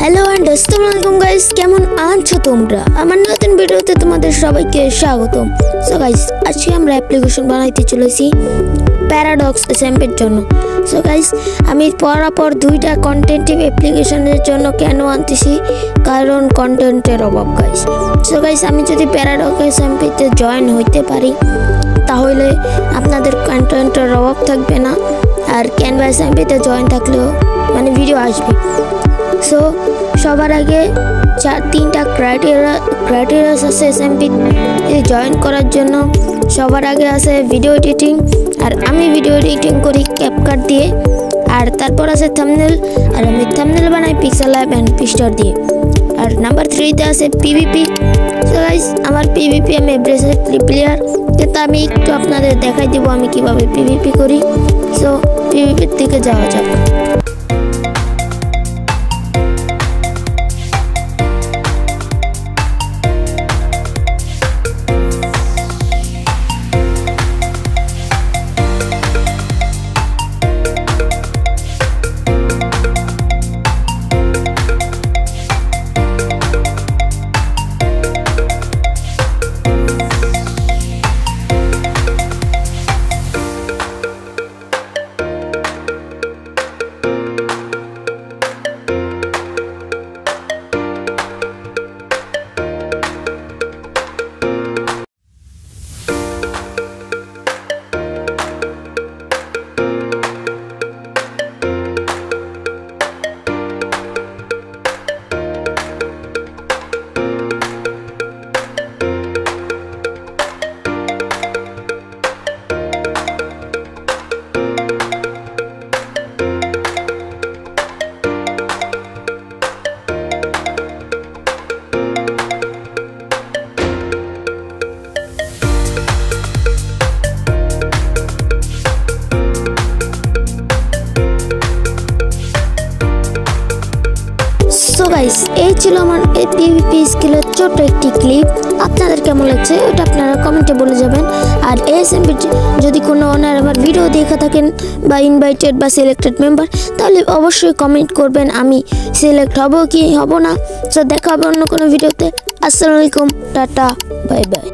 Hello and আসসালামু আলাইকুম guys, কেমন আছো তোমরা? আমার নতুন ভিডিওতে তোমাদের সবাইকে স্বাগতম। সো গাইস, আজকে আমরা অ্যাপ্লিকেশন বানাইতে চলেছি প্যারাডক্স এসএমপির জন্য। সো গাইস, আমি পরাপর দুইটা কন্টেন্টিভ অ্যাপ্লিকেশনের জন্য কেন আনতেছি, কারণ কন্টেন্টের অভাব গাইস। সো গাইস, আমি যদি প্যারাডক্স এসএমপিতে জয়েন হইতে পারি তাহলে আপনাদের কন্টেন্টের অভাব থাকবে না, আর ক্যানভা এসএমপিতে জয়েন থাকলেও মানে ভিডিও আসবে। সো সবার আগে তিনটা ক্রাইটেরিয়া আছে এসএমপি জয়েন করার জন্য। সবার আগে আছে ভিডিও এডিটিং, আর আমি ভিডিও এডিটিং করি ক্যাপকাট দিয়ে। আর তারপর আছে থাম্বনেল, আর আমি থাম্বনেল বানাই পিক্সেল ল্যাব অ্যান্ড পিক্সটার দিয়ে। আর নাম্বার 3-তে আছে পিভিপি। সো গাইস, আমার পিভিপি আমি এভরেজের প্লেয়ার, কিন্তু আমি একটু আপনাদের দেখাই দেবো আমি কিভাবে পিভিপি করি। সো পিভিপির দিকে যাওয়া যাক। সো গাইস, এই ছিল আমার এই পিভিপি স্কিলের ছোট্ট একটি ক্লিপ। আপনাদের কেমন লাগছে ওটা আপনারা কমেন্টে বলে যাবেন। আর এসএমপি যদি কোনো ওনার আমার ভিডিও দেখে থাকেন বা ইনভাইটেড বা সিলেক্টেড মেম্বার, তাহলে অবশ্যই কমেন্ট করবেন আমি সিলেক্ট হব কি হব না। সো দেখা হবে অন্য কোনো ভিডিওতে। আসসালামু আলাইকুম, টাটা, বাই বাই।